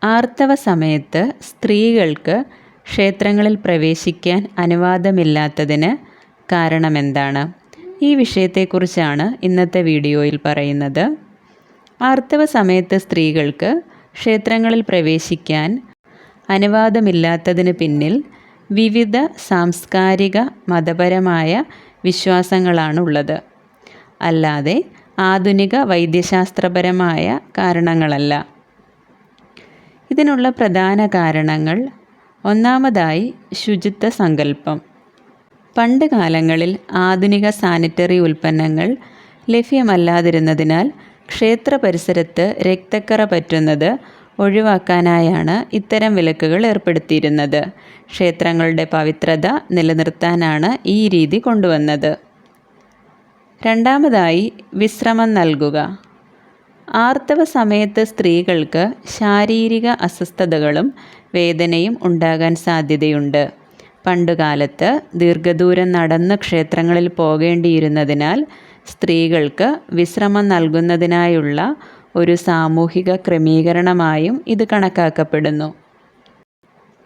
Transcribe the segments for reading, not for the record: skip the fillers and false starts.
ആർത്തവ സമയത്ത് സ്ത്രീകൾക്ക് ക്ഷേത്രങ്ങളിൽ പ്രവേശിക്കാൻ അനുവാദമില്ലാത്തതിന് കാരണമെന്താണ്? ഈ വിഷയത്തെക്കുറിച്ചാണ് ഇന്നത്തെ വീഡിയോയിൽ പറയുന്നത്. ആർത്തവ സമയത്ത് സ്ത്രീകൾക്ക് ക്ഷേത്രങ്ങളിൽ പ്രവേശിക്കാൻ അനുവാദമില്ലാത്തതിന് പിന്നിൽ വിവിധ സാംസ്കാരിക മതപരമായ വിശ്വാസങ്ങളാണുള്ളത്. അല്ലാതെ ആധുനിക വൈദ്യശാസ്ത്രപരമായ കാരണങ്ങളല്ല. ഇതിനുള്ള പ്രധാന കാരണങ്ങൾ: ഒന്നാമതായി ശുചിത്വ സങ്കല്പം. പണ്ട് കാലങ്ങളിൽ ആധുനിക സാനിറ്ററി ഉൽപ്പന്നങ്ങൾ ലഭ്യമല്ലാതിരുന്നതിനാൽ ക്ഷേത്ര പരിസരത്ത് രക്തക്കറ പറ്റുന്നത് ഒഴിവാക്കാനായാണ് ഇത്തരം വിലക്കുകൾ ഏർപ്പെടുത്തിയിരുന്നത്. ക്ഷേത്രങ്ങളുടെ പവിത്രത നിലനിർത്താനാണ് ഈ രീതി കൊണ്ടുവന്നത്. രണ്ടാമതായി വിശ്രമം നൽകുക. ആർത്തവ സമയത്ത് സ്ത്രീകൾക്ക് ശാരീരിക അസ്വസ്ഥതകളും വേദനയും ഉണ്ടാകാൻ സാധ്യതയുണ്ട്. പണ്ടുകാലത്ത് ദീർഘദൂരം നടന്ന് ക്ഷേത്രങ്ങളിൽ പോകേണ്ടിയിരുന്നതിനാൽ സ്ത്രീകൾക്ക് വിശ്രമം നൽകുന്നതിനായുള്ള ഒരു സാമൂഹിക ക്രമീകരണമായും ഇത് കണക്കാക്കപ്പെടുന്നു.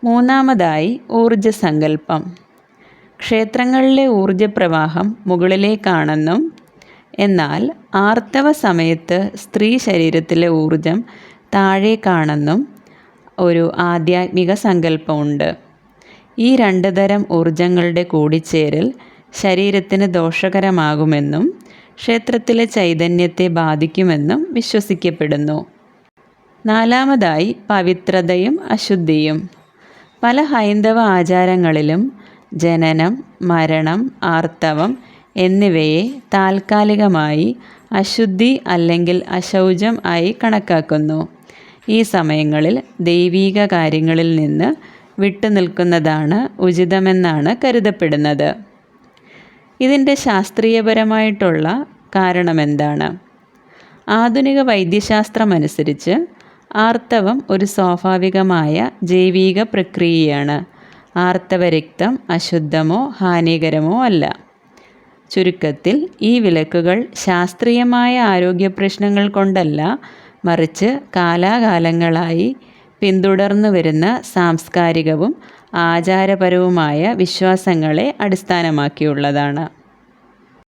മൂന്നാമതായി ഊർജ്ജസങ്കല്പം. ക്ഷേത്രങ്ങളിലെ ഊർജ്ജപ്രവാഹം മുകളിലേക്കാണെന്നും എന്നാൽ ആർത്തവ സമയത്ത് സ്ത്രീ ശരീരത്തിലെ ഊർജം താഴേക്കാണെന്നും ഒരു ആധ്യാത്മിക സങ്കല്പമുണ്ട്. ഈ രണ്ട് തരം ഊർജങ്ങളുടെ കൂടിച്ചേരൽ ശരീരത്തിന് ദോഷകരമാകുമെന്നും ക്ഷേത്രത്തിലെ ചൈതന്യത്തെ ബാധിക്കുമെന്നും വിശ്വസിക്കപ്പെടുന്നു. നാലാമതായി പവിത്രതയും അശുദ്ധിയും. പല ഹൈന്ദവ ആചാരങ്ങളിലും ജനനം, മരണം, ആർത്തവം എന്നിവയെ താൽക്കാലികമായി അശുദ്ധി അല്ലെങ്കിൽ അശൗചം ആയി കണക്കാക്കുന്നു. ഈ സമയങ്ങളിൽ ദൈവീക കാര്യങ്ങളിൽ നിന്ന് വിട്ടുനിൽക്കുന്നതാണ് ഉചിതമെന്നാണ് കരുതപ്പെടുന്നത്. ഇതിൻ്റെ ശാസ്ത്രീയപരമായിട്ടുള്ള കാരണമെന്താണ്? ആധുനിക വൈദ്യശാസ്ത്രമനുസരിച്ച് ആർത്തവം ഒരു സ്വാഭാവികമായ ജൈവിക പ്രക്രിയയാണ്. ആർത്തവ രക്തം അശുദ്ധമോ ഹാനികരമോ അല്ല. ചുരുക്കത്തിൽ ഈ വിലക്കുകൾ ശാസ്ത്രീയമായ ആരോഗ്യ പ്രശ്നങ്ങൾ കൊണ്ടല്ല, മറിച്ച് കാലാകാലങ്ങളായി പിന്തുടർന്നു വരുന്ന സാംസ്കാരികവും ആചാരപരവുമായ വിശ്വാസങ്ങളെ അടിസ്ഥാനമാക്കിയുള്ളതാണ്.